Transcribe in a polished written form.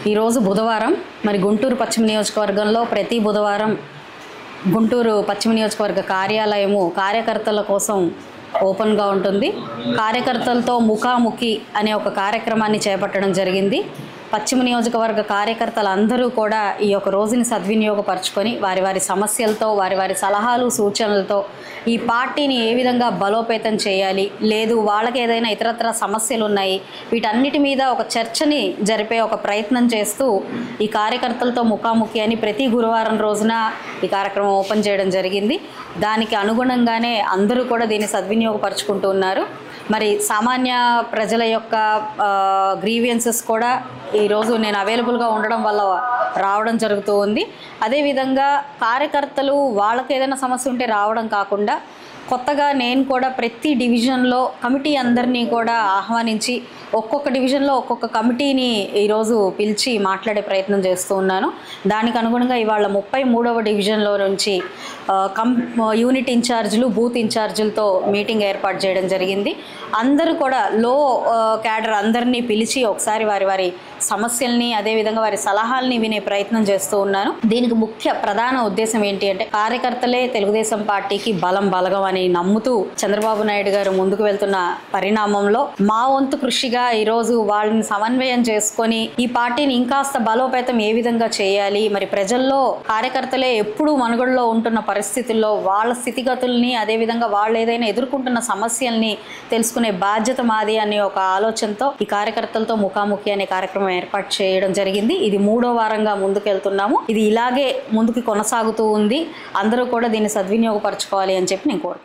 ఈరోజు బుధవారం. మరి గుంటూరు పశ్చిమ నియోజకవర్గంలో ప్రతి బుధవారం గుంటూరు పశ్చిమ నియోజకవర్గ కార్యాలయము కార్యకర్తల కోసం ఓపెన్గా ఉంటుంది. కార్యకర్తలతో ముఖాముఖి అనే ఒక కార్యక్రమాన్ని చేపట్టడం జరిగింది. పశ్చిమ నియోజకవర్గ కార్యకర్తలందరూ కూడా ఈ యొక్క రోజుని సద్వినియోగపరచుకొని వారి వారి సమస్యలతో, వారి వారి సలహాలు సూచనలతో ఈ పార్టీని ఏ విధంగా బలోపేతం చేయాలి, లేదు వాళ్ళకి ఏదైనా ఇతరత్ర సమస్యలు ఉన్నాయి, వీటన్నిటి మీద ఒక చర్చని జరిపే ఒక ప్రయత్నం చేస్తూ ఈ కార్యకర్తలతో ముఖాముఖి అని ప్రతి గురువారం రోజున ఈ కార్యక్రమం ఓపెన్ చేయడం జరిగింది. దానికి అనుగుణంగానే అందరూ కూడా దీన్ని సద్వినియోగపరచుకుంటూ ఉన్నారు. మరి సామాన్య ప్రజల యొక్క గ్రీవియన్సెస్ కూడా ఈరోజు నేను అవైలబుల్గా ఉండడం వల్ల రావడం జరుగుతూ ఉంది. అదేవిధంగా కార్యకర్తలు వాళ్ళకి ఏదైనా సమస్య ఉంటే రావడం కాకుండా కొత్తగా నేను కూడా ప్రతి డివిజన్లో కమిటీ అందరినీ కూడా ఆహ్వానించి ఒక్కొక్క డివిజన్లో ఒక్కొక్క కమిటీని ఈరోజు పిలిచి మాట్లాడే ప్రయత్నం చేస్తూ ఉన్నాను. దానికి అనుగుణంగా ఇవాళ 33వ డివిజన్లో నుంచి యూనిట్ ఇన్ఛార్జీలు, బూత్ ఇన్ఛార్జీలతో మీటింగ్ ఏర్పాటు చేయడం జరిగింది. అందరూ కూడా లో క్యాడర్ అందరినీ పిలిచి ఒకసారి వారి వారి సమస్యల్ని అదేవిధంగా వారి సలహాలని వినే ప్రయత్నం చేస్తూ ఉన్నాను. దీనికి ముఖ్య ప్రధాన ఉద్దేశం ఏంటి అంటే కార్యకర్తలే తెలుగుదేశం పార్టీకి బలగం అని నమ్ముతూ చంద్రబాబు నాయుడు గారు ముందుకు వెళ్తున్న పరిణామంలో మా వంతు కృషిగా ఈరోజు వాళ్ళని సమన్వయం చేసుకొని ఈ పార్టీని ఇంకాస్త బలోపేతం ఏ విధంగా చేయాలి, మరి ప్రజల్లో కార్యకర్తలే ఎప్పుడూ మనుగడలో ఉంటున్న పరిస్థితుల్లో వాళ్ళ స్థితిగతుల్ని అదేవిధంగా వాళ్ళు ఏదైనా ఎదుర్కొంటున్న సమస్యల్ని తెలుసుకునే బాధ్యత మాది అనే ఒక ఆలోచనతో ఈ కార్యకర్తలతో ముఖాముఖి అనే కార్యక్రమం ఏర్పాటు చేయడం జరిగింది. ఇది 3వ వారంగా ముందుకెళ్తున్నాము. ఇది ఇలాగే ముందుకు కొనసాగుతూ ఉంది. అందరూ కూడా దీన్ని సద్వినియోగపరచుకోవాలి అని చెప్పి నేను కోరుకుంటున్నాను.